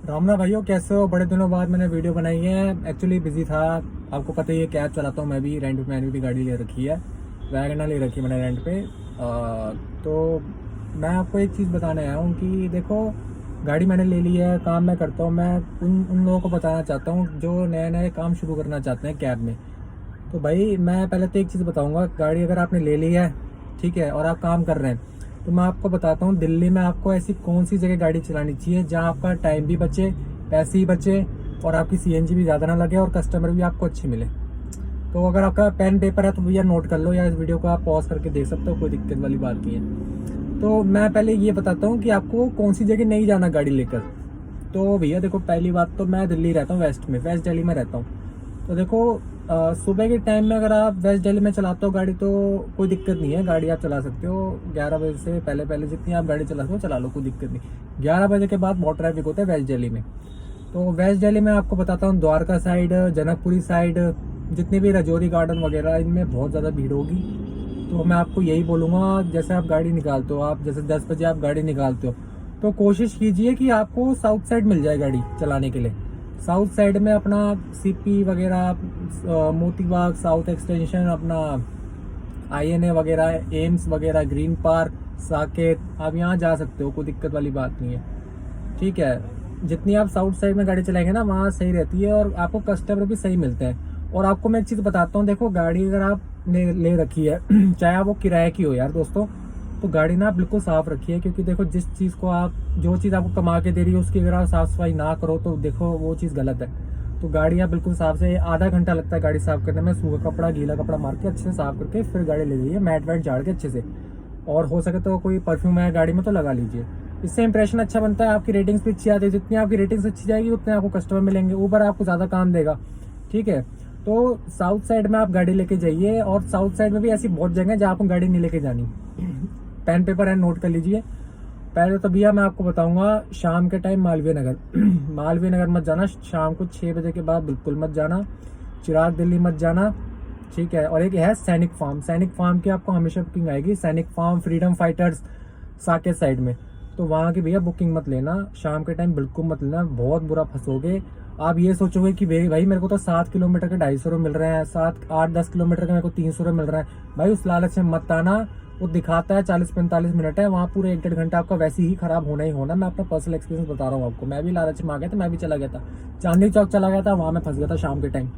राम राम भाइयों, कैसे हो? बड़े दिनों बाद मैंने वीडियो बनाई है। एक्चुअली बिजी था। आपको पता ही है, कैब चलाता हूँ मैं भी, रेंट पे मैंने भी गाड़ी ले रखी है। वैगनर ले रखी है मैंने रेंट पे। तो मैं आपको एक चीज़ बताने आया हूँ कि देखो, गाड़ी मैंने ले ली है, काम मैं करता हूँ। मैं उन उन लोगों को बताना चाहता हूँ जो नए नए काम शुरू करना चाहते हैं कैब में। तो भाई मैं पहले तो एक चीज़ बताऊंगा, गाड़ी अगर आपने ले ली है, ठीक है, और आप काम कर रहे हैं, तो मैं आपको बताता हूँ दिल्ली में आपको ऐसी कौन सी जगह गाड़ी चलानी चाहिए जहाँ आपका टाइम भी बचे, पैसे ही बचे, और आपकी सीएनजी भी ज़्यादा ना लगे, और कस्टमर भी आपको अच्छे मिले। तो अगर आपका पेन पेपर है तो भैया नोट कर लो, या इस वीडियो को आप पॉज करके देख सकते हो, कोई दिक्कत वाली बात नहीं है। तो मैं पहले ये बताता हूँ कि आपको कौन सी जगह नहीं जाना गाड़ी लेकर। तो भैया देखो, पहली बात तो मैं दिल्ली रहता हूँ, वेस्ट दिल्ली में रहता हूँ। तो देखो, सुबह के टाइम में अगर आप वेस्ट दिल्ली में चलाते हो गाड़ी तो कोई दिक्कत नहीं है, गाड़ी आप चला सकते हो। 11 बजे से पहले पहले जितनी आप गाड़ी चला सकते हो चला लो, कोई दिक्कत नहीं। 11 बजे के बाद बहुत ट्रैफिक होता है वेस्ट दिल्ली में। तो वेस्ट दिल्ली में आपको बताता हूँ, द्वारका साइड, जनकपुरी साइड, जितने भी रजौरी गार्डन वगैरह, इनमें बहुत ज़्यादा भीड़ होगी। तो मैं आपको यही बोलूँगा, जैसे आप गाड़ी निकालते हो, आप जैसे 10 बजे आप गाड़ी निकालते हो, तो कोशिश कीजिए कि आपको साउथ साइड मिल जाए गाड़ी चलाने के लिए। साउथ साइड में अपना सीपी वगैरह, मोती बाग, साउथ एक्सटेंशन, अपना आईएनए वगैरह, एम्स वगैरह, ग्रीन पार्क, साकेत, आप यहाँ जा सकते हो, कोई दिक्कत वाली बात नहीं है। ठीक है, जितनी आप साउथ साइड में गाड़ी चलाएंगे ना, वहाँ सही रहती है, और आपको कस्टमर भी सही मिलते हैं। और आपको मैं एक चीज़ बताता हूँ, देखो गाड़ी अगर आपने ले रखी है चाहे आप वो किराए की हो यार दोस्तों, तो गाड़ी ना आप बिल्कुल साफ रखिए। क्योंकि देखो, जिस चीज़ को आप, जो चीज़ आपको कमा के दे रही है, उसकी अगर आप साफ सफाई ना करो तो देखो वो चीज़ गलत है। तो गाड़ी आप बिल्कुल साफ से, आधा घंटा लगता है गाड़ी साफ करने में, सूखा कपड़ा गीला कपड़ा मार के अच्छे से साफ करके फिर गाड़ी ले जाइए, मैट वैट झाड़ के अच्छे से। और हो सके तो कोई परफ्यूम है गाड़ी में तो लगा लीजिए, इससे इंप्रेशन अच्छा बनता है, आपकी रेटिंग्स भी अच्छी आती है। जितनी आपकी रेटिंग्स अच्छी जाएगी उतने आपको कस्टमर मिलेंगे, ऊबर आपको ज़्यादा काम देगा। ठीक है, तो साउथ साइड में आप गाड़ी लेके जाइए, और साउथ साइड में भी ऐसी बहुत जगह है जहाँ आपको गाड़ी नहीं लेके जानी। पेन पेपर है, नोट कर लीजिए। पहले तो भैया मैं आपको बताऊंगा, शाम के टाइम मालवीय नगर मालवीय नगर मत जाना, शाम को 6 बजे के बाद बिल्कुल मत जाना। चिराग दिल्ली मत जाना। ठीक है, और एक है सैनिक फार्म की आपको हमेशा बुकिंग आएगी। Sainik Farm, freedom fighters, Saket side में, तो वहाँ की भैया बुकिंग मत लेना, शाम के टाइम बिल्कुल मत लेना, बहुत बुरा फंसोगे। आप ये सोचोगे कि भाई मेरे को तो 7 किलोमीटर के 250 मिल रहे हैं, 7 8 10 किलोमीटर के मेरे को 300 मिल रहा है। भाई उस लालच में मत आना। वो दिखाता है 40 45 मिनट है, वहाँ पूरे 1 1.5 घंटा आपका वैसे ही खराब होना ही होना। मैं अपना पर्सनल एक्सपीरियंस बता रहा हूँ आपको, मैं भी लालच में आ गया था, मैं भी चला गया था, चांदनी चौक चला गया था, वहाँ मैं फंस गया था शाम के टाइम।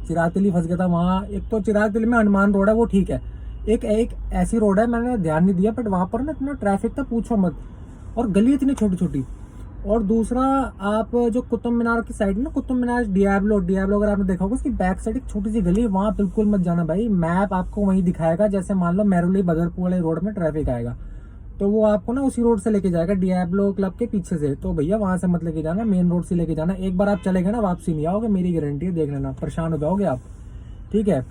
चिराग तिली फंस गया था वहाँ। एक तो चिराग तिली में हनुमान रोड है, वो ठीक है। एक एक ऐसी रोड है, मैंने ध्यान नहीं दिया, बट वहाँ पर ना इतना ट्रैफिक था पूछो मत, और गली इतनी छोटी छोटी। और दूसरा, आप जो कुतुब मीनार की साइड ना, कुतुब मीनार, डियाब्लो अगर आपने देखा होगा, उसकी बैक साइड एक छोटी सी गली है, वहाँ बिल्कुल मत जाना भाई। मैप आपको वहीं दिखाएगा, जैसे मान लो मेरुली बदरपुर वाले रोड में ट्रैफिक आएगा, तो वो आपको ना उसी रोड से लेके जाएगा, डियाब्लो क्लब के पीछे से। तो भैया वहां से मत लेके जाना, मेन रोड से लेके जाना। एक बार आप चले गए ना, वापसी नहीं आओगे, मेरी गारंटी है, देख लेना, परेशान हो जाओगे आप। ठीक है,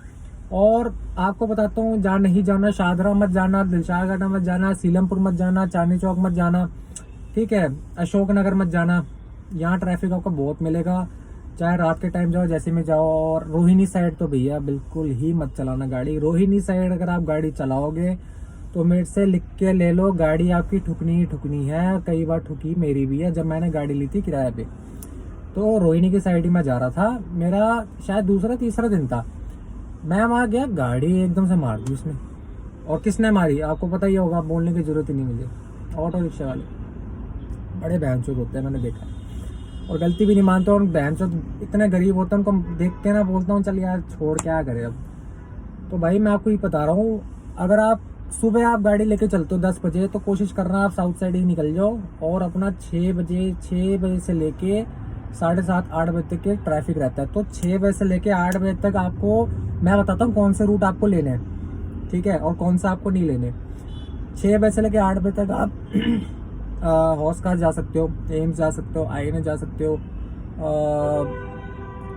और आपको बताता हूँ जहाँ नहीं जाना, शाहदरा मत जाना, दिलशाद घाटा मत जाना, सीलमपुर मत जाना, चांदनी चौक मत जाना। ठीक है, अशोक नगर मत जाना, यहाँ ट्रैफिक आपको बहुत मिलेगा, चाहे रात के टाइम जाओ, जैसे में जाओ। और रोहिणी साइड तो भैया बिल्कुल ही मत चलाना गाड़ी। रोहिणी साइड अगर आप गाड़ी चलाओगे तो मेरे से लिख के ले लो, गाड़ी आपकी ठुकनी ही ठुकनी है। कई बार ठुकी मेरी भी है, जब मैंने गाड़ी ली थी किराए पे, तो रोहिणी की साइड ही मैं जा रहा था, मेरा शायद दूसरा तीसरा दिन था। मैं वहाँ गया, गाड़ी एकदम से मार दी उसने। और किसने मारी आपको पता ही होगा, बोलने की जरूरत ही नहीं मुझे। ऑटो रिक्शा वाले बड़े बहनचोद होते हैं, मैंने देखा है, और गलती भी नहीं मानते। और बहनचोद इतने गरीब होते हैं, उनको देख के ना बोलता हूँ चल यार छोड़, क्या करे अब। तो भाई मैं आपको ये बता रहा हूँ, अगर आप सुबह आप गाड़ी लेके चलते हो 10 बजे, तो कोशिश करना आप साउथ साइड ही निकल जाओ, और अपना 6 बजे से लेके 7:30 8 बजे तक के ट्रैफिक रहता है। तो 6 बजे से लेके 8 बजे तक आपको मैं बताता हूँ कौन से रूट आपको लेने हैं, ठीक है, और कौन सा आपको नहीं लेने। 6 बजे से लेके 8 बजे तक आप हौस खास जा सकते हो, एम्स जा सकते हो, आईएनए जा सकते हो,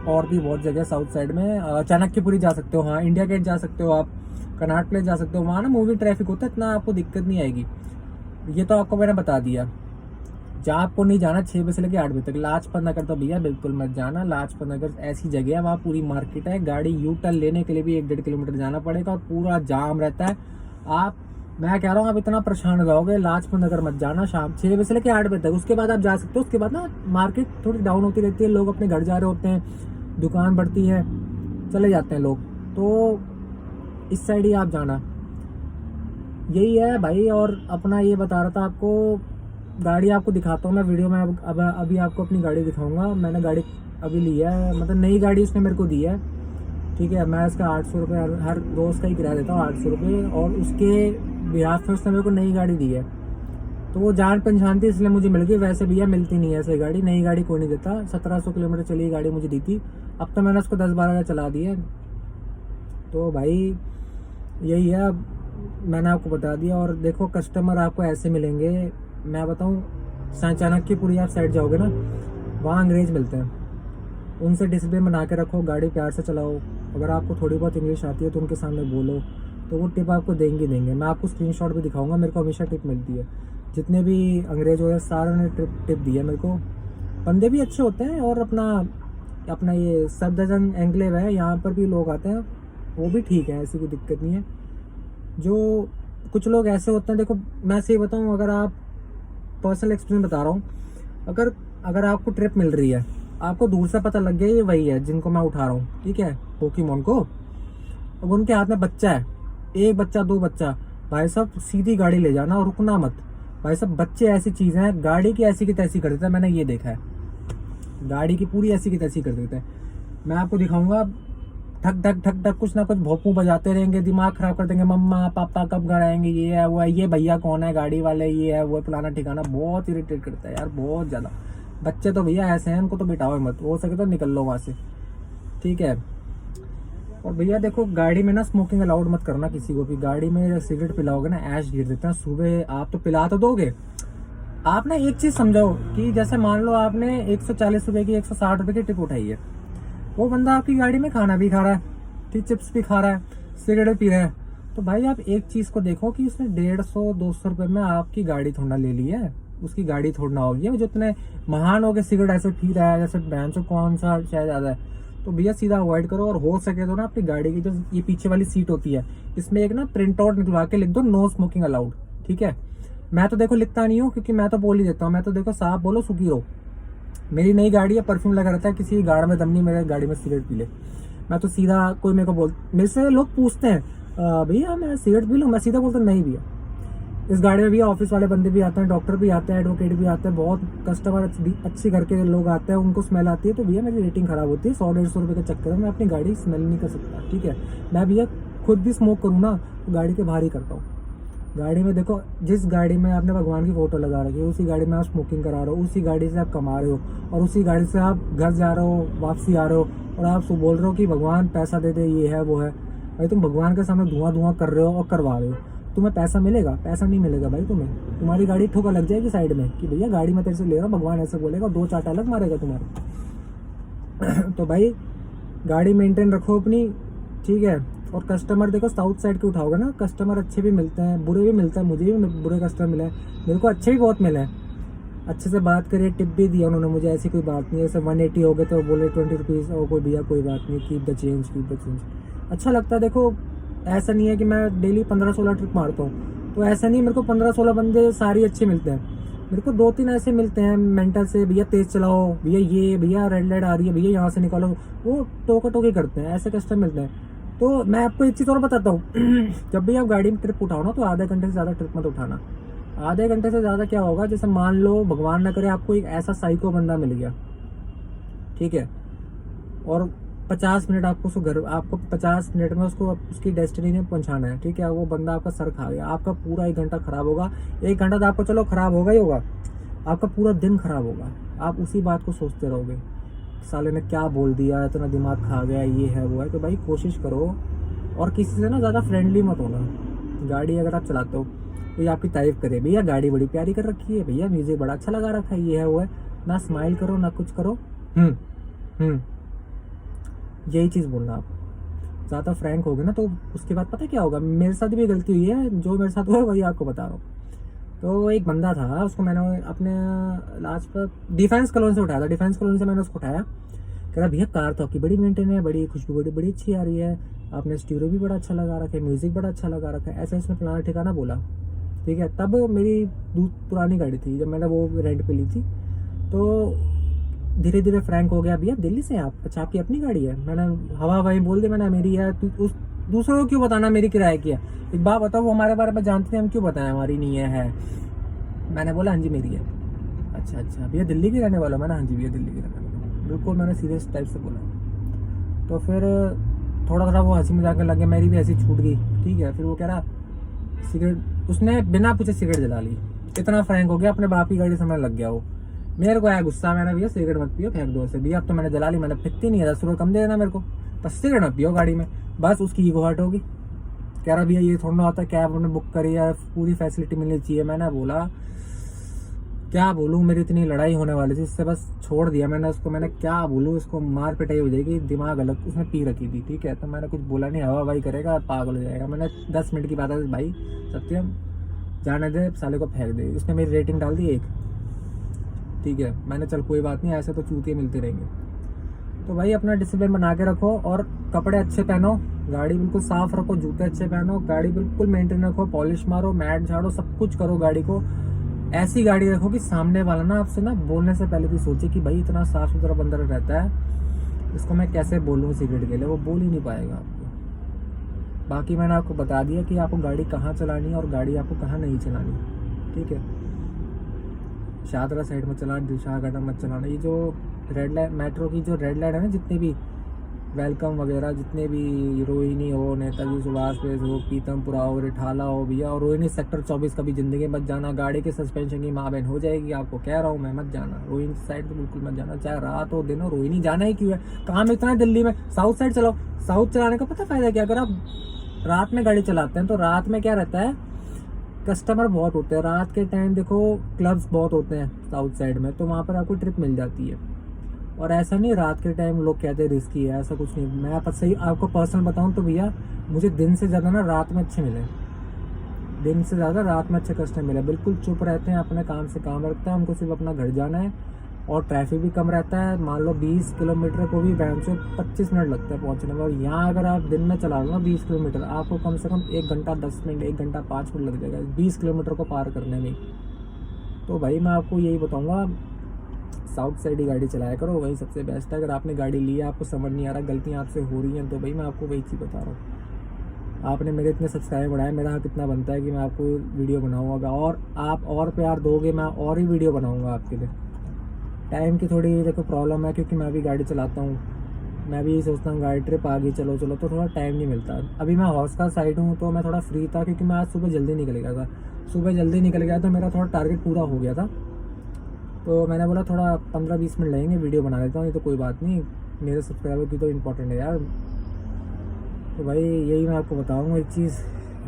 और भी बहुत जगह साउथ साइड में, चाणक्यपुरी जा सकते हो, हाँ इंडिया गेट जा सकते हो आप, कनाट प्लेस जा सकते हो। वहाँ ना मूवी ट्रैफिक होता है, इतना आपको दिक्कत नहीं आएगी। ये तो आपको मैंने बता दिया। जहाँ आपको नहीं जाना 6 बजे से लेकर 8 बजे तक, लाजपत नगर तो भैया बिल्कुल मत जाना। लाजपत नगर ऐसी जगह है, वहाँ पूरी मार्केट है, गाड़ी यू टर्न लेने के लिए भी 1 1.5 किलोमीटर जाना पड़ेगा, और पूरा जाम रहता है। आप मैं कह रहा हूँ आप इतना परेशान हो जाओगे, लाजपत नगर मत जाना शाम 6 बजे से लेकर 8 बजे तक, उसके बाद आप जा सकते हो। उसके बाद ना मार्केट थोड़ी डाउन होती रहती है, लोग अपने घर जा रहे होते हैं, दुकान बढ़ती है, चले जाते हैं लोग, तो इस साइड ही आप जाना। यही है भाई। और अपना ये बता रहा था आपको, गाड़ी आपको दिखाता हूँ मैं वीडियो में। अब अभी आपको अपनी गाड़ी दिखाऊंगा। मैंने गाड़ी अभी ली है, मतलब नई गाड़ी उसने मेरे को दी है, ठीक है। मैं इसका 800 रुपये हर रोज़ का ही किराया देता हूँ, 800 रुपये, और उसके बिहाफ में उसने मेरे को नई गाड़ी दी है। तो वो जान पहचान थी इसलिए मुझे मिल गई, वैसे भैया मिलती नहीं है ऐसी गाड़ी, नई गाड़ी कोई नहीं देता। 1700 किलोमीटर चली गाड़ी मुझे दी थी, अब तो मैंने उसको 10-12 हज़ार चला दी है। तो भाई यही है, अब मैंने आपको बता दिया। और देखो कस्टमर आपको ऐसे मिलेंगे, मैं बताऊँ, चाणक्यपुरी आप साइड जाओगे ना, वहाँ अंग्रेज मिलते हैं, उनसे डिसिप्लिन बना के रखो, गाड़ी प्यार से चलाओ। अगर आपको थोड़ी बहुत इंग्लिश आती है तो उनके सामने बोलो, तो वो टिप आपको देंगे देंगे। मैं आपको स्क्रीनशॉट भी दिखाऊंगा, मेरे को हमेशा टिप मिलती है। जितने भी अंग्रेज हो सारों ने टिप दी है मेरे को। बंदे भी अच्छे होते हैं, और अपना अपना ये सफदरजंग एंक्लेव है, यहाँ पर भी लोग आते हैं, वो भी ठीक है, ऐसी कोई दिक्कत नहीं है। जो कुछ लोग ऐसे होते हैं, देखो मैं सही बताऊँ, अगर आप पर्सनल एक्सपीरियंस बता रहा हूँ, अगर अगर आपको ट्रिप मिल रही है, आपको दूर से पता लग गया ये वही है जिनको मैं उठा रहा हूँ, ठीक है, पोकेमोन को, अब उनके हाथ में बच्चा है, एक बच्चा 2 बच्चा, भाई साहब सीधी गाड़ी ले जाना और रुकना मत। भाई साहब बच्चे ऐसी चीज़ हैं, गाड़ी की ऐसी की तैसी कर देता है, मैंने ये देखा है, गाड़ी की पूरी ऐसी की तैसी कर देता है। मैं आपको दिखाऊंगा, ठक ठक ठक ठक कुछ ना कुछ भोंपू बजाते रहेंगे, दिमाग खराब कर देंगे, मम्मा पापा कब घर आएंगे, ये है वो है, ये भैया कौन है गाड़ी वाले, ये है वो है, फलाना ठिकाना। बहुत इरिटेट करता है यार, बहुत ज़्यादा। बच्चे तो भैया ऐसे हैं, उनको तो बिठाओ मत, हो सके तो निकल लो वहाँ से, ठीक है। और भैया देखो गाड़ी में ना स्मोकिंग अलाउड मत करना किसी को भी। गाड़ी में सिगरेट पिलाओगे ना, ऐश गिर देते हैं सुबह। आप तो पिला तो दोगे, आप ना एक चीज़ समझो कि जैसे मान लो आपने 140 रुपये की 160 रुपये की टिप उठाई है, वो बंदा आपकी गाड़ी में खाना भी खा रहा है, ठीक, चिप्स भी खा रहा है, सिगरेट भी पी रहा है, तो भाई आप एक चीज़ को देखो कि उसने 150-200 रुपये में आपकी गाड़ी थोड़ा ले ली है, उसकी गाड़ी थोड़ा होगी। वो जो इतने महान हो गए सिगरेट ऐसे पी रहा है, जैसे बैंक से कौन सा शायद ज़्यादा है, तो भैया सीधा अवॉइड करो। और हो सके तो ना अपनी गाड़ी की जो ये पीछे वाली सीट होती है, इसमें एक ना प्रिंट आउट निकलवा के लिख दो, नो स्मोकिंग अलाउड, ठीक है। मैं तो देखो लिखता नहीं हूँ, क्योंकि मैं तो बोल ही देता हूँ, मैं तो देखो साफ बोलो सुखी रहो। मेरी नई गाड़ी है, परफ्यूम लगा रहता है, किसी गाड़ी में दम नहीं मेरे गाड़ी में सिगरेट पी ले। मैं तो सीधा, कोई मेरे को मेरे से लोग पूछते हैं भैया मैं सिगरेट पी लूँ, मैं सीधा बोलता हूँ नहीं भैया। इस गाड़ी में भी ऑफिस वाले बंदे भी आते हैं, डॉक्टर भी आते हैं, एडवोकेट भी आते हैं, बहुत कस्टमर अच्छी करके लोग आते हैं, उनको स्मेल आती है, तो भैया मेरी रेटिंग खराब होती है। 100-150 रुपये के चक्कर में मैं अपनी गाड़ी स्मेल नहीं कर सकता, ठीक है। मैं भैया खुद भी स्मोक करूँ ना तो गाड़ी के बाहर ही करता हूँ। गाड़ी में देखो, जिस गाड़ी में आपने भगवान की फोटो लगा रखी है, उसी गाड़ी में आप स्मोकिंग करा रहे हो, उसी गाड़ी से आप कमा रहे हो, और उसी गाड़ी से आप घर जा रहे हो, वापसी आ रहे हो, और आप बोल रहे हो कि भगवान पैसा दे दे, ये है वो है। भाई तुम भगवान के सामने धुआं धुआं कर रहे हो और करवा रहे हो, तुम्हें पैसा मिलेगा? पैसा नहीं मिलेगा भाई तुम्हें। तुम्हारी गाड़ी ठोकर लग जाएगी साइड में कि भैया गाड़ी में तेरे से ले रहा हूँ, भगवान ऐसे बोलेगा, 2 चाटा अलग मारेगा तुम्हारे। तो भाई गाड़ी मेंटेन रखो अपनी, ठीक है। और कस्टमर देखो साउथ साइड के उठाओगे ना, कस्टमर अच्छे भी मिलते हैं, बुरे भी मिलते हैं, मुझे भी बुरे कस्टमर मिले हैं, मेरे को अच्छे भी बहुत मिले हैं। अच्छे से बात करिए, टिप भी दिया उन्होंने मुझे, ऐसी कोई बात नहीं है। जैसे 180 हो गए तो बोले 20 रुपीज़, और कोई भैया कोई बात नहीं, keep the change, keep the change. अच्छा लगता है। देखो ऐसा नहीं है कि मैं डेली 15-16 ट्रिप मारता हूँ, तो ऐसा नहीं, मेरे को 15-16 बंदे सारे अच्छे मिलते हैं। मेरे को 2-3 ऐसे मिलते हैं मेंटल से, भैया तेज़ चलाओ, भैया ये, भैया रेड लाइट आ रही है, भैया यहाँ से निकालो, वो टोका टोकी करते हैं, ऐसे कस्टमर मिलते हैं। तो मैं आपको एक चीज़ और बताता हूँ, जब भी आप गाड़ी में ट्रिप उठाओ ना, तो आधे घंटे से ज़्यादा ट्रिप मत उठाना। आधे घंटे से ज़्यादा क्या होगा, जैसे मान लो भगवान ना करे आपको एक ऐसा साइको बंदा मिल गया, ठीक है, और 50 मिनट आपको आपको 50 मिनट में उसको उसकी डेस्टिनी में पहुंचाना है, ठीक है। वो बंदा आपका सर खा गया, आपका पूरा 1 घंटा खराब होगा। 1 घंटा तो आपको चलो खराब होगा ही होगा, आपका पूरा दिन खराब होगा। आप उसी बात को सोचते रहोगे, साले ने क्या बोल दिया, इतना दिमाग खा गया, ये है वो है। तो भाई कोशिश करो, और किसी से ना ज़्यादा फ्रेंडली मत होना। गाड़ी अगर आप चलाते हो, कोई आपकी तारीफ करे, भैया गाड़ी बड़ी प्यारी कर रखी है, भैया म्यूजिक बड़ा अच्छा लगा रखा है, ये है वो है, ना स्माइल करो ना कुछ करो, यही चीज़ बोलना। आप ज़्यादा फ्रैंक हो गए ना, तो उसके बाद पता क्या होगा, मेरे साथ भी गलती हुई है, जो मेरे साथ हुआ वही आपको बता रहा हूँ। तो एक बंदा था, उसको मैंने अपने लास्ट पर डिफेंस कॉलोनी से उठाया था, डिफेंस कॉलोनी से मैंने उसको उठाया। कह रहा भैया कार तो आपकी बड़ी मेंटेन है, बड़ी खुशबू बड़ी बड़ी अच्छी आ रही है, आपने स्टीरियो भी बड़ा अच्छा लगा रखा है, म्यूजिक बड़ा अच्छा लगा रखा है, ऐसा इसने फलाना ठिकाना बोला। ठीक है, तब मेरी पुरानी गाड़ी थी, जब मैंने वो रेंट पे ली थी। तो धीरे धीरे फ्रैंक हो गया, भैया दिल्ली से आप? अच्छा आपकी अपनी गाड़ी है? मैंने हवा भाई बोल दी, मैंने मेरी है, तू उस दूसरों को क्यों बताना मेरी किराए की है? एक बात बताओ, वो हमारे बारे में जानते हैं, हम क्यों बताएं हमारी नहीं है? मैंने बोला हाँ जी मेरी है। अच्छा अच्छा भैया दिल्ली के रहने वाला? मैंने हाँ जी भैया दिल्ली के रहने वाला, बिल्कुल मैंने सीरियस टाइप से बोला। तो फिर थोड़ा थोड़ा वो हंसी मजाक लग गया, मेरी भी ऐसी छूट गई। ठीक है, फिर वो कह रहा सिगरेट, उसने बिना पूछे सिगरेट जला ली, इतना फ्रैंक हो गया, अपने बाप की गाड़ी समझने लग गया वो। मेरे को आया गुस्सा, मैंने भैया सिगरेट मत पियो, फेंक दो से। भैया अब तो मैंने जला ली, मैंने फिकती नहीं है, 10 रुपये कम दे देना मेरे को, बस सिगरेट मत पियो गाड़ी में। बस उसकी ईगो हर्ट होगी। कह रहा भैया ये थोड़ा ना होता है, कैब हमने बुक करी है, पूरी फैसिलिटी मिलनी चाहिए। मैंने बोला क्या बोलूँ, मेरी इतनी लड़ाई होने वाली थी, इससे बस छोड़ दिया मैंने उसको। मैंने क्या बोलूँ, उसको मार पिटाई हो जाएगी, दिमाग अलग, उसने पी रखी थी। ठीक है, तो मैंने कुछ बोला नहीं, हवा भाई करेगा पागल हो जाएगा। मैंने 10 मिनट की बात है भाई, सत्यम जाने दे, साले को फेंक दे। उसने मेरी रेटिंग डाल दी 1। ठीक है, मैंने चल कोई बात नहीं, ऐसे तो चूतिए मिलते रहेंगे। तो भाई अपना डिसिप्लिन बना के रखो, और कपड़े अच्छे पहनो, गाड़ी बिल्कुल साफ रखो, जूते अच्छे पहनो, गाड़ी बिल्कुल मेंटेन रखो, पॉलिश मारो, मैट झाड़ो, सब कुछ करो गाड़ी को। ऐसी गाड़ी रखो कि सामने वाला ना आपसे ना बोलने से पहले भी सोचे कि भाई इतना साफ सुथरा बंदा रहता है, इसको मैं कैसे बोलूँ सिगरेट के लिए, वो बोल ही नहीं पाएगा आपको। बाकी मैंने आपको बता दिया कि आपको गाड़ी कहाँ चलानी है और गाड़ी आपको कहाँ नहीं चलानी। ठीक है, शाहदरा साइड में चलाना, दिलशाहगढ़ मत चलाना। ये जो रेड लाइट, मेट्रो की जो रेड लाइट है ना, जितने भी वेलकम वगैरह, जितने भी रोहिणी हो, नेताजी सुभाष प्लेस हो, पीतमपुरा हो, रिठाला हो भैया, और रोहिणी सेक्टर 24 कभी जिंदगी मत जाना, गाड़ी के सस्पेंशन की माँ बहन हो जाएगी। आपको कह रहा हूँ मैं, मत जाना रोहिणी साइड तो बिल्कुल मत जाना, चाहे रात हो दिन हो, रोहिणी जाना ही क्यों है? काम इतना है दिल्ली में, साउथ साइड चलाओ। साउथ चलाने का पता फायदा क्या? अगर आप रात में गाड़ी चलाते हैं तो रात में क्या रहता है, कस्टमर बहुत होते हैं रात के टाइम, देखो क्लब्स बहुत होते हैं साउथ साइड में, तो वहाँ पर आपको ट्रिप मिल जाती है। और ऐसा नहीं रात के टाइम लोग कहते हैं रिस्की है, ऐसा कुछ नहीं। मैं सही आपको पर्सनल बताऊं तो भैया, मुझे दिन से ज़्यादा ना रात में अच्छे मिले, दिन से ज़्यादा रात में अच्छे कस्टमर मिले। बिल्कुल चुप रहते हैं, अपने काम से काम रखते हैं, उनको सिर्फ अपना घर जाना है, और ट्रैफिक भी कम रहता है। मान लो 20 किलोमीटर को भी बैंक से 25 मिनट लगता है पहुँचने में, और यहाँ अगर आप दिन में चला लो ना 20 किलोमीटर, आपको कम से कम 1 घंटा 10 मिनट, 1 घंटा 5 मिनट लग जाएगा 20 किलोमीटर को पार करने में। तो भाई मैं आपको यही बताऊँगा, साउथ साइड ही गाड़ी चलाया करो, वही सबसे बेस्ट है। अगर आपने गाड़ी ली है, आपको समझ नहीं आ रहा, गलतियाँ आपसे हो रही हैं, तो भाई मैं आपको वही चीज़ बता रहा हूँ। आपने मेरे इतने सब्सक्राइब बढ़ाए, मेरा हक इतना बनता है कि मैं आपको वीडियो बनाऊँगा, और आप और प्यार दोगे, मैं और ही वीडियो बनाऊँगा आपके लिए। टाइम की थोड़ी देखो प्रॉब्लम है, क्योंकि मैं भी गाड़ी चलाता हूँ, मैं भी सोचता हूँ गाड़ी ट्रिप आ गई, चलो चलो, तो थोड़ा टाइम नहीं मिलता। अभी मैं हॉस्का साइड हूँ तो मैं थोड़ा फ्री था, क्योंकि मैं आज सुबह जल्दी निकल गया था। सुबह जल्दी निकल गया तो मेरा थोड़ा टारगेट पूरा हो गया था, तो मैंने बोला थोड़ा 15-20 मिनट लगेंगे, वीडियो बना लेता हूँ। ये तो कोई बात नहीं, मेरे सब्सक्राइबर की तो इम्पोर्टेंट है यार। तो भाई यही मैं आपको बताऊँगा एक चीज़,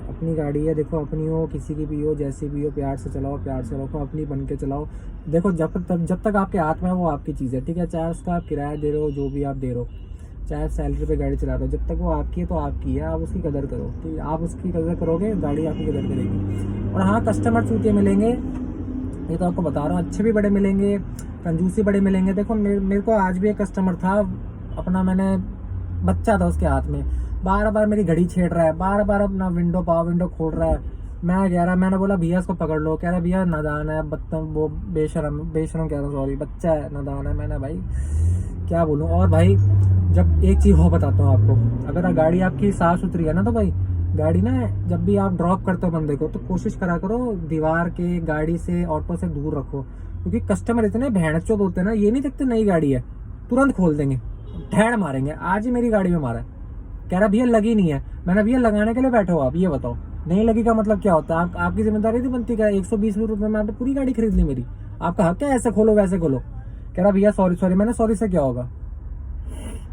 अपनी गाड़ी है, देखो अपनी हो, किसी की भी हो, जैसी भी हो, प्यार से चलाओ, प्यार से रखो, अपनी बन के चलाओ। देखो जब तक आपके हाथ में है वो आपकी चीज़ है। ठीक है, चाहे उसका आप किराया दे रहे हो, जो भी आप दे रहे हो, चाहे आप सैलरी पे गाड़ी चला रहे हो, जब तक वो आपकी है तो आपकी है, आप उसकी कदर करो। ठीक है, आप उसकी कदर करोगे, गाड़ी आपकी कदर करेगी। और हाँ, कस्टमर चूतिए मिलेंगे, ये तो आपको बता रहा हूँ, अच्छे भी बड़े मिलेंगे, कंजूसी बड़े मिलेंगे। देखो मेरे को आज भी एक कस्टमर था, अपना मैंने बच्चा था उसके हाथ में, बार बार मेरी घड़ी छेड़ रहा है, बार बार अपना विंडो खोल रहा है। मैं कह रहा, मैंने बोला भैया इसको पकड़ लो। कह रहा भैया नादान है, वो बेशरम कह रहा, सॉरी बच्चा है, नादान है। मैंने भाई क्या बोलूँ। और भाई जब एक चीज़ हो बताता हूँ आपको, अगर गाड़ी आपकी साफ़ सुथरी है ना, तो भाई गाड़ी ना जब भी आप ड्रॉप करते हो बंदे को, तो कोशिश करा करो दीवार के, गाड़ी से, ऑटो से दूर रखो, क्योंकि कस्टमर इतने भैंचोद होते हैं ना, ये नहीं देखते नई गाड़ी है तुरंत खोल देंगे, ढेड़ मारेंगे। आज ही मेरी गाड़ी में मारा, कह रहा भैया लगी नहीं है। मैंने भैया लगाने के लिए बैठे हो आप, ये बताओ नहीं लगी का मतलब क्या होता है? आपकी जिम्मेदारी नहीं बनती क्या? 120 रुपये में आपने पूरी गाड़ी खरीद ली मेरी, आपका हक है ऐसे खोलो वैसे खोलो। कह रहा भैया सॉरी। मैंने सॉरी से क्या होगा,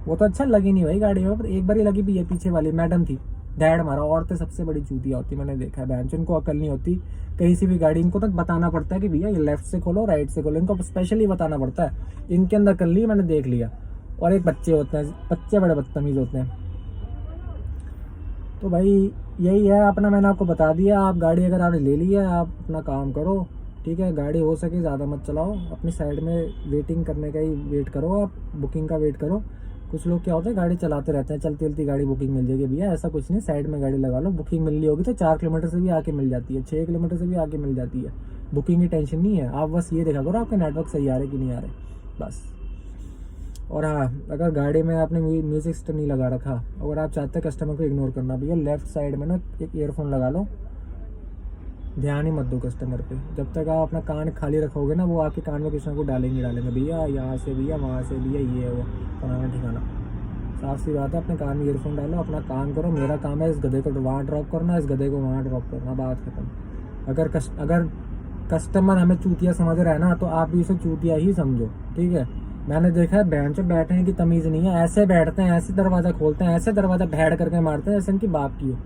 वो तो अच्छा लगी नहीं भाई गाड़ी में, एक बार ही लगी भी है, पीछे वाली मैडम थी, डैड मारा। औरतें सबसे बड़ी चूतिया होती, मैंने देखा है, बहन इनको अकल नहीं होती। कहीं से भी गाड़ी, इनको तो बताना पड़ता है कि भैया ये लेफ्ट से खोलो, राइट से खोलो, इनको स्पेशली बताना पड़ता है। इनके अंदर कर ली, मैंने देख लिया। और एक बच्चे होते हैं, बच्चे बड़े बदतमीज होते हैं। तो भाई यही है अपना, मैंने आपको बता दिया। आप गाड़ी अगर आपने ले ली है, आप अपना काम करो, ठीक है। गाड़ी हो सके ज़्यादा मत चलाओ, अपनी साइड में वेटिंग करने का ही वेट करो, आप बुकिंग का वेट करो। कुछ लोग क्या होता है गाड़ी चलाते रहते हैं, चलती चलती गाड़ी बुकिंग मिल जाएगी, भैया ऐसा कुछ नहीं, साइड में गाड़ी लगा लो, बुकिंग मिल रही होगी तो 4 किलोमीटर से भी आके मिल जाती है, 6 किलोमीटर से भी आके मिल जाती है, बुकिंग की टेंशन नहीं है। आप बस ये देखा करो आपके नेटवर्क सही आ रहे कि नहीं आ रहे, बस। और हाँ, अगर गाड़ी में आपने म्यूजिक सिस्टम नहीं लगा रखा, अगर आप चाहते हैं कस्टमर को इग्नोर करना, भैया लेफ्ट साइड में ना एक ईयरफोन लगा लो, ध्यान ही मत दो कस्टमर पे। जब तक आप अपना कान खाली रखोगे ना, वो आपके कान में किसी को डालेंगे, भैया यहाँ से, भैया वहाँ से, भैया ये वो फलाना ठिकाना। साफ सी बात है, अपने कान में ईयरफोन डालो, अपना काम करो। मेरा काम है इस गधे को वहाँ ड्रॉप करना, इस गधे को वहाँ ड्रॉप करना, बात खत्म। अगर कस्टमर हमें चूतिया समझ रहा है ना, तो आप भी उसे चूतिया ही समझो, ठीक है। मैंने देखा है बैंड से बैठने की तमीज़ नहीं है, ऐसे बैठते हैं, ऐसे दरवाज़ा खोलते हैं, ऐसे दरवाज़ा भैड़ करके मारते हैं, ऐसे इनकी बाप की हो।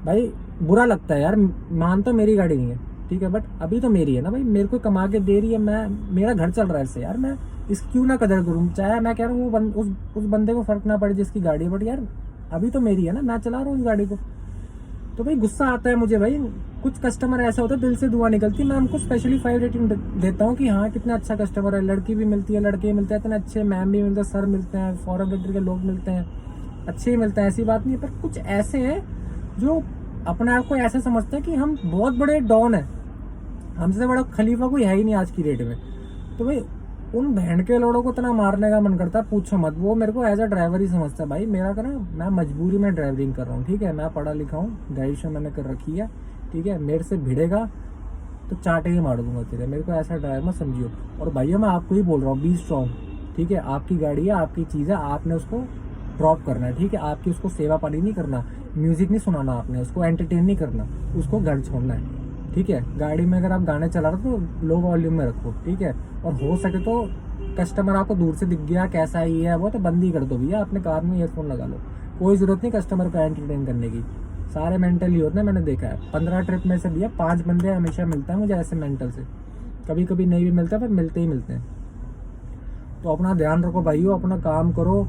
भाई बुरा लगता है यार, मान तो मेरी गाड़ी नहीं है, ठीक है, बट अभी तो मेरी है ना भाई, मेरे को कमा के दे रही है, मेरा घर चल रहा है इससे यार, मैं इसकी क्यों ना कदर करूँ। चाहे मैं कह रहा हूँ वो उस बंदे को फर्क ना पड़े जिसकी गाड़ी है, बट यार अभी तो मेरी है ना, मैं चला रहा हूँ इस गाड़ी को। तो भाई गुस्सा आता है मुझे भाई। कुछ कस्टमर ऐसा होता है दिल से दुआ निकलती है, मैं उनको स्पेशली 5 रेटिंग देता हूँ कि हाँ कितना अच्छा कस्टमर है। लड़की भी मिलती है, लड़के भी मिलते हैं, इतने अच्छे मैम भी मिलते हैं, सर मिलते हैं, फॉरेन कंट्री के लोग मिलते हैं, अच्छे ही मिलते हैं, ऐसी बात नहीं है। पर कुछ ऐसे हैं जो अपने आप को ऐसे समझते हैं कि हम बहुत बड़े डॉन हैं, हमसे बड़ा खलीफा कोई है ही नहीं आज की डेट में। तो भाई उन बहन के लोड़ों को इतना मारने का मन करता है, पूछो मत। वो मेरे को एज अ ड्राइवर ही समझता है भाई, मेरा का ना, मैं मजबूरी में ड्राइवरिंग कर रहा हूँ, ठीक है। मैं पढ़ा लिखा हूँ, ग्रेजुएशन मैंने कर रखी है, ठीक है। मेरे से भिड़ेगा तो चाटे ही मार दूंगा तेरे, मेरे को ऐसा ड्राइवर मत समझियो। और भैया मैं आपको ही बोल रहा हूँ, बी स्ट्रॉन्ग, ठीक है। आपकी गाड़ी है, आपकी चीज़ है, आपने उसको ड्रॉप करना है, ठीक है। आपकी उसको सेवा पानी नहीं करना, म्यूजिक नहीं सुनाना, आपने उसको एंटरटेन नहीं करना, उसको घर छोड़ना है, ठीक है। गाड़ी में अगर आप गाने चला रहे हो तो लो वॉल्यूम में रखो, ठीक है। और हो सके तो कस्टमर आपको दूर से दिख गया कैसा ही है वो, तो बंद ही कर दो भैया, अपने कार में ईयरफोन लगा लो। कोई ज़रूरत नहीं कस्टमर को एंटरटेन करने की, सारे मेंटल ही होते हैं, मैंने देखा है। 15 ट्रिप में से भैया 5 बंदे हमेशा मिलता है मुझे ऐसे मेंटल से, कभी कभी नहीं भी मिलता, पर मिलते ही मिलते हैं। तो अपना ध्यान रखो भाइयों, अपना काम करो,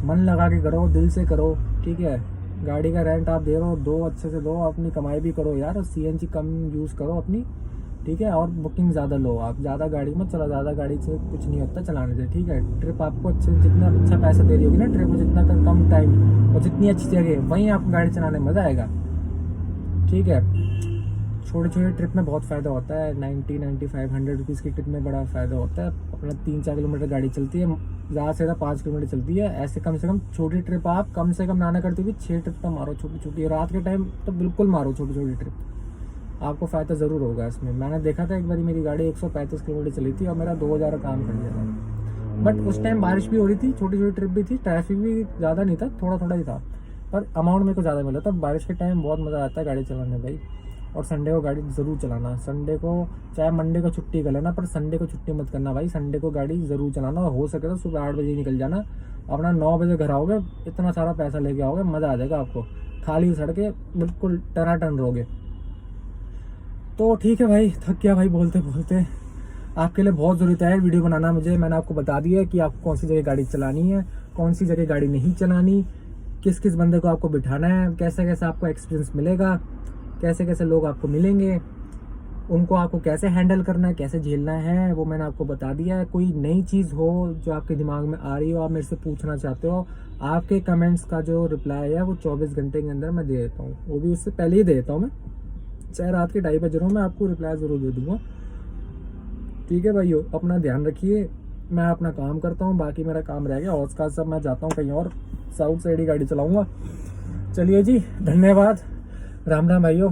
मन लगा के करो, दिल से करो, ठीक है। गाड़ी का रेंट आप दे रहे हो, दो अच्छे से दो, अपनी कमाई भी करो यार, CNG कम यूज़ करो अपनी, ठीक है। और बुकिंग ज़्यादा लो, आप ज़्यादा गाड़ी मत चला, ज़्यादा गाड़ी से कुछ नहीं होता चलाने से, ठीक है। ट्रिप आपको अच्छे, जितना अच्छा पैसा दे रही होगी ना ट्रिप, जितना कम टाइम और जितनी अच्छी जगह, वहीं आपको गाड़ी चलाने में मज़ा आएगा, ठीक है। छोटे छोटे ट्रिप में बहुत फ़ायदा होता है, 90, 95, 100 रुपीज़ की ट्रिप में बड़ा फ़ायदा होता है। अपना 3-4 किलोमीटर गाड़ी चलती है, ज़्यादा से ज़्यादा 5 किलोमीटर चलती है, ऐसे कम से कम छोटी ट्रिप आप कम से कम ना करती हुई 6 ट्रिप तो मारो, छोटी छोटी। रात के टाइम तो बिल्कुल मारो छोटी छोटी ट्रिप, आपको फ़ायदा ज़रूर होगा इसमें। मैंने देखा था एक बार मेरी गाड़ी 135 किलोमीटर चली थी और मेरा 2000 काम कर दिया था, बट उस टाइम बारिश भी हो रही थी, छोटी छोटी ट्रिप भी थी, ट्रैफिक भी ज़्यादा नहीं था, थोड़ा थोड़ा ही था, पर अमाउंट मेरे को ज़्यादा मिला था। बारिश के टाइम बहुत मज़ा आता है गाड़ी चलाने भाई। और संडे को गाड़ी ज़रूर चलाना, संडे को, चाहे मंडे को छुट्टी कर लेना, पर संडे को छुट्टी मत करना भाई, संडे को गाड़ी ज़रूर चलाना। और हो सके तो सुबह 8 बजे निकल जाना, अपना 9 बजे घर आओगे, इतना सारा पैसा लेके आओगे, मज़ा आ जाएगा आपको, खाली सड़कें बिल्कुल टनाटन रहोगे। तो ठीक है भाई, थक गया भाई बोलते बोलते। आपके लिए बहुत ज़रूरत है वीडियो बनाना मुझे, मैंने आपको बता दिया है कि आपको कौन सी जगह गाड़ी चलानी है, कौन सी जगह गाड़ी नहीं चलानी, किस किस बंदे को आपको बिठाना है, कैसे कैसे आपको एक्सपीरियंस मिलेगा, कैसे कैसे लोग आपको मिलेंगे, उनको आपको कैसे हैंडल करना है, कैसे झेलना है, वो मैंने आपको बता दिया है। कोई नई चीज़ हो जो आपके दिमाग में आ रही हो, आप मेरे से पूछना चाहते हो, आपके कमेंट्स का जो रिप्लाई है वो 24 घंटे के अंदर मैं दे देता हूँ, वो भी उससे पहले ही दे देता हूँ मैं, चाहे रात के 2:30 बजे रहो, मैं आपको रिप्लाई ज़रूर दे दूँगा, ठीक है भाइयों। अपना ध्यान रखिए, मैं अपना काम करता हूँ, बाकी मेरा काम रह गया और उसका सब मैं जाता हूँ कहीं और, साउथ साइड ही गाड़ी चलाऊँगा। चलिए जी, धन्यवाद, राम राम भाइयों।